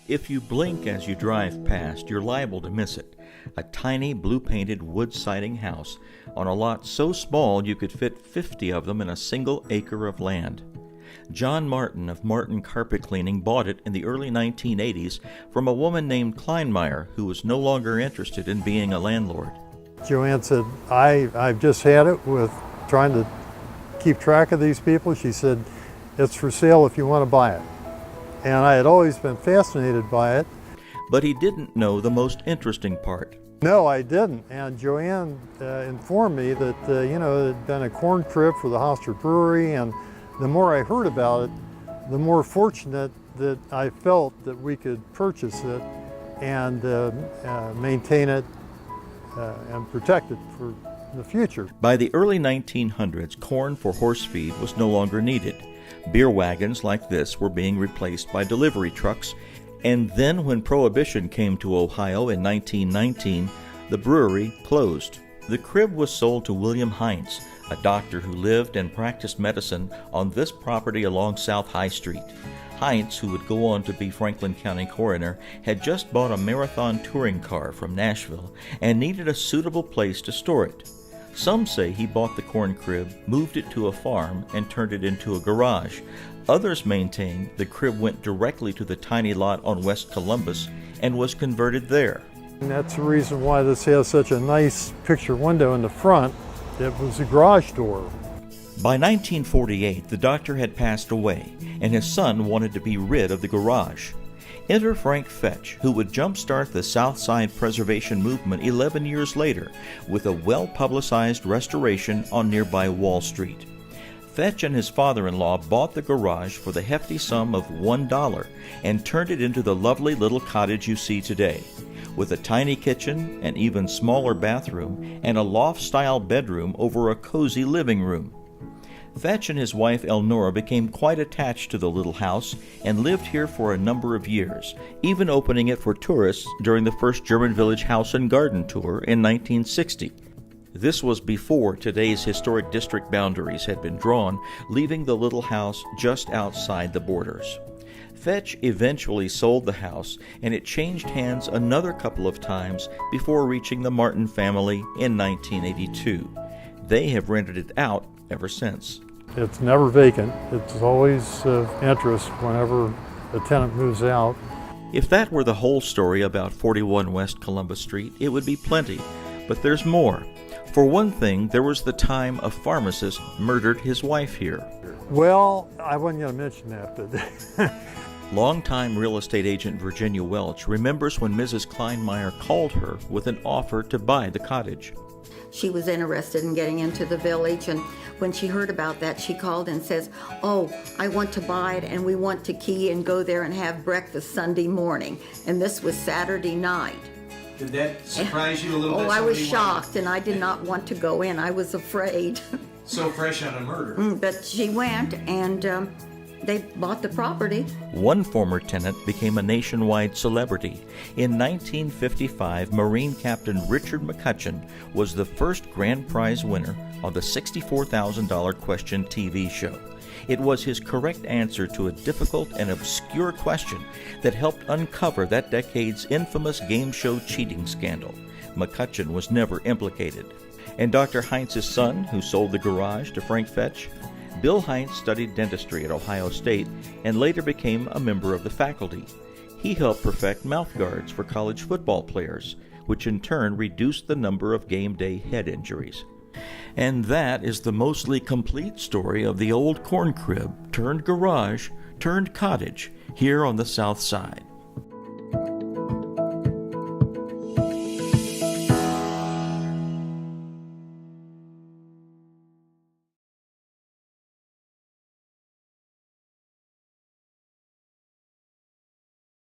If you blink as you drive past, you're liable to miss it. A tiny blue-painted wood siding house on a lot so small you could fit 50 of them in a single acre of land. John Martin of Martin Carpet Cleaning bought it in the early 1980s from a woman named Kleinmeyer, who was no longer interested in being a landlord. Joanne said, I've just had it with trying to keep track of these people. She said, it's for sale if you want to buy it. And I had always been fascinated by it. But he didn't know the most interesting part. No, I didn't. And Joanne informed me that, it had been a corn crib for the Hofstra Brewery. And the more I heard about it, the more fortunate that I felt that we could purchase it and maintain it and protect it for the future. By the early 1900s, corn for horse feed was no longer needed. Beer wagons like this were being replaced by delivery trucks, and then when Prohibition came to Ohio in 1919, the brewery closed. The crib was sold to William Heinz, a doctor who lived and practiced medicine on this property along South High Street. Heinz, who would go on to be Franklin County coroner, had just bought a marathon touring car from Nashville and needed a suitable place to store it. Some say he bought the corn crib, moved it to a farm, and turned it into a garage. Others maintain the crib went directly to the tiny lot on West Columbus and was converted there. And that's the reason why this has such a nice picture window in the front. It was a garage door. By 1948, the doctor had passed away, and his son wanted to be rid of the garage. Enter Frank Fetch, who would jumpstart the South Side preservation movement 11 years later with a well-publicized restoration on nearby Wall Street. Fetch and his father-in-law bought the garage for the hefty sum of $1 and turned it into the lovely little cottage you see today, with a tiny kitchen, an even smaller bathroom, and a loft-style bedroom over a cozy living room. Fetch and his wife Elnora became quite attached to the little house and lived here for a number of years, even opening it for tourists during the first German Village House and Garden Tour in 1960. This was before today's historic district boundaries had been drawn, leaving the little house just outside the borders. Fetch eventually sold the house, and it changed hands another couple of times before reaching the Martin family in 1982. They have rented it out ever since. It's never vacant. It's always of interest whenever a tenant moves out. If that were the whole story about 41 West Columbus Street, it would be plenty. But there's more. For one thing, there was the time a pharmacist murdered his wife here. Well, I wasn't going to mention that, but Longtime real estate agent Virginia Welch remembers when Mrs. Kleinmeyer called her with an offer to buy the cottage. She was interested in getting into the village, and when she heard about that, she called and says, "Oh, I want to buy it, and we want to key and go there and have breakfast Sunday morning." And this was Saturday night. Did that surprise you a little bit? Oh, I was shocked, and I did not want to go in. I was afraid. So fresh out of murder. But she went, and they bought the property. One former tenant became a nationwide celebrity. In 1955, Marine Captain Richard McCutcheon was the first grand prize winner on the $64,000 Question TV show. It was his correct answer to a difficult and obscure question that helped uncover that decade's infamous game show cheating scandal. McCutcheon was never implicated. And Dr. Heinz's son, who sold the garage to Frank Fetch? Bill Heinz studied dentistry at Ohio State and later became a member of the faculty. He helped perfect mouth guards for college football players, which in turn reduced the number of game day head injuries. And that is the mostly complete story of the old corn crib turned garage turned cottage here on the South Side.